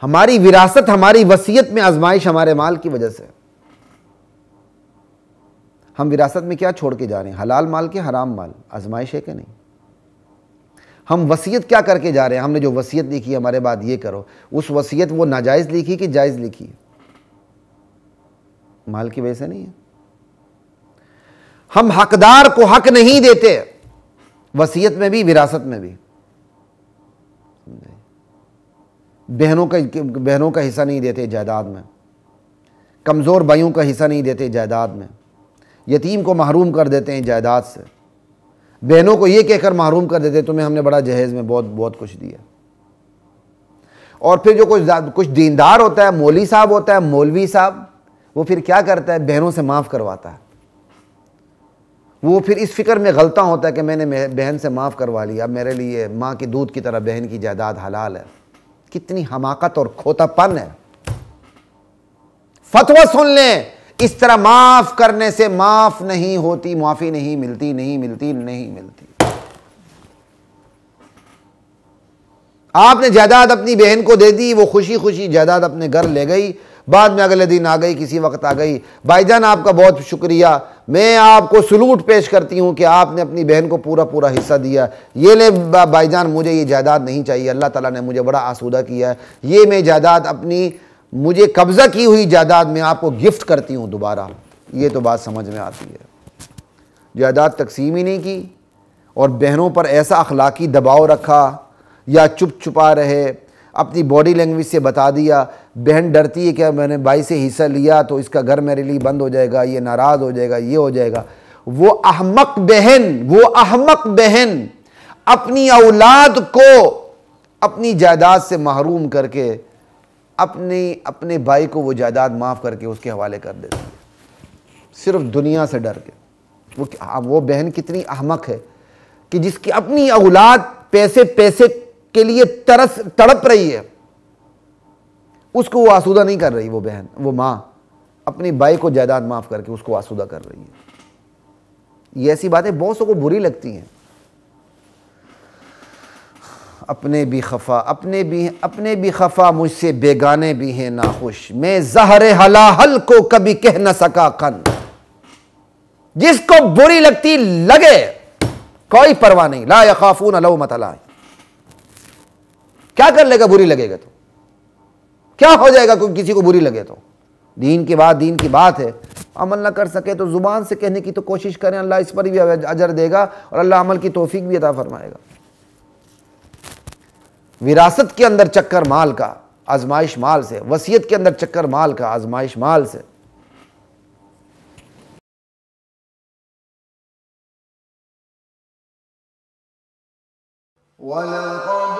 ہماری وراثت، ہماری وصیت میں آزمائش ہمارے مال کی وجہ سے۔ ہم وراثت میں کیا چھوڑ کے جا رہے ہیں؟ حلال مال کے حرام مال؟ آزمائش ہے کہ نہیں؟ ہم وصیت کیا کر کے جا رہے ہیں؟ ہم نے جو وصیت لکھی ہے ہمارے بعد یہ کرو، اس وصیت وہ ناجائز لکھی کہ جائز لکھی ہے؟ مال کی وجہ سے نہیں ہے۔ ہم حقدار کو حق نہیں دیتے، وصیت میں بھی، وراثت میں بھی۔ بہنوں کا حصہ نہیں دیتے جائیداد میں، کمزور بھائیوں کا حصہ نہیں دیتے جائیداد میں، یتیم کو محروم کر دیتے ہیں جائیداد سے، بہنوں کو یہ کہہ کر محروم کر دیتے تمہیں ہم نے بڑا جہیز میں بہت کچھ دیا۔ اور پھر جو کچھ دیندار ہوتا ہے، مولوی صاحب ہوتا ہے، مولوی صاحب، وہ پھر کیا کرتا ہے؟ بہنوں سے معاف کرواتا ہے۔ وہ پھر اس فکر میں غلطاں ہوتا ہے کہ میں نے بہن سے معاف کروا لیا، اب میرے لیے ماں کے دودھ کی طرح بہن کی جائیداد حلال ہے۔ کتنی حماقت اور کھوتا پن ہے۔ فتویٰ سن لیں، اس طرح معاف کرنے سے معاف نہیں ہوتی، معافی نہیں ملتی، نہیں ملتی، نہیں ملتی۔ آپ نے جائیداد اپنی بہن کو دے دی، وہ خوشی خوشی جائیداد اپنے گھر لے گئی، بعد میں اگلے دن آ گئی، کسی وقت آ گئی، بھائی جان آپ کا بہت شکریہ، میں آپ کو سلوٹ پیش کرتی ہوں کہ آپ نے اپنی بہن کو پورا حصہ دیا، یہ لے بھائی جان مجھے یہ جائیداد نہیں چاہیے، اللہ تعالیٰ نے مجھے بڑا آسودہ کیا ہے، یہ میں جائیداد اپنی مجھے قبضہ کی ہوئی جائیداد میں آپ کو گفٹ کرتی ہوں دوبارہ۔ یہ تو بات سمجھ میں آتی ہے۔ جائیداد تقسیم ہی نہیں کی، اور بہنوں پر ایسا اخلاقی دباؤ رکھا، یا چپ چھپا رہے، اپنی باڈی لینگویج سے بتا دیا، بہن ڈرتی ہے کہ میں نے بھائی سے حصہ لیا تو اس کا گھر میرے لیے بند ہو جائے گا، یہ ناراض ہو جائے گا، یہ ہو جائے گا۔ وہ احمق بہن اپنی اولاد کو اپنی جائیداد سے محروم کر کے اپنے بھائی کو وہ جائیداد معاف کر کے اس کے حوالے کر دیتی ہے، صرف دنیا سے ڈر کے۔ وہ بہن کتنی احمق ہے کہ جس کی اپنی اولاد پیسے کے لیے تڑپ رہی ہے، اس کو وہ آسودہ نہیں کر رہی، وہ بہن، وہ ماں اپنی بھائی کو جائیداد معاف کر کے اس کو آسودہ کر رہی ہے۔ یہ ایسی باتیں بہت سو کو بری لگتی ہیں۔ اپنے بھی خفا مجھ سے بیگانے بھی ہیں ناخوش، میں زہر ہلاہل کو کبھی کہہ نہ سکا قن۔ جس کو بری لگتی لگے، کوئی پرواہ نہیں، لا یخافون لومۃ لائم۔ کیا کر لے گا بری لگے گا تو؟ کیا ہو جائے گا کوئی کسی کو بری لگے تو؟ دین کی بات ہے، عمل نہ کر سکے تو زبان سے کہنے کی تو کوشش کریں، اللہ اس پر بھی اجر دے گا اور اللہ عمل کی توفیق بھی عطا فرمائے گا۔ وراثت کے اندر چکر مال کا، آزمائش مال سے، وصیت کے اندر چکر مال کا، آزمائش مال سے۔ وَلَقَدْ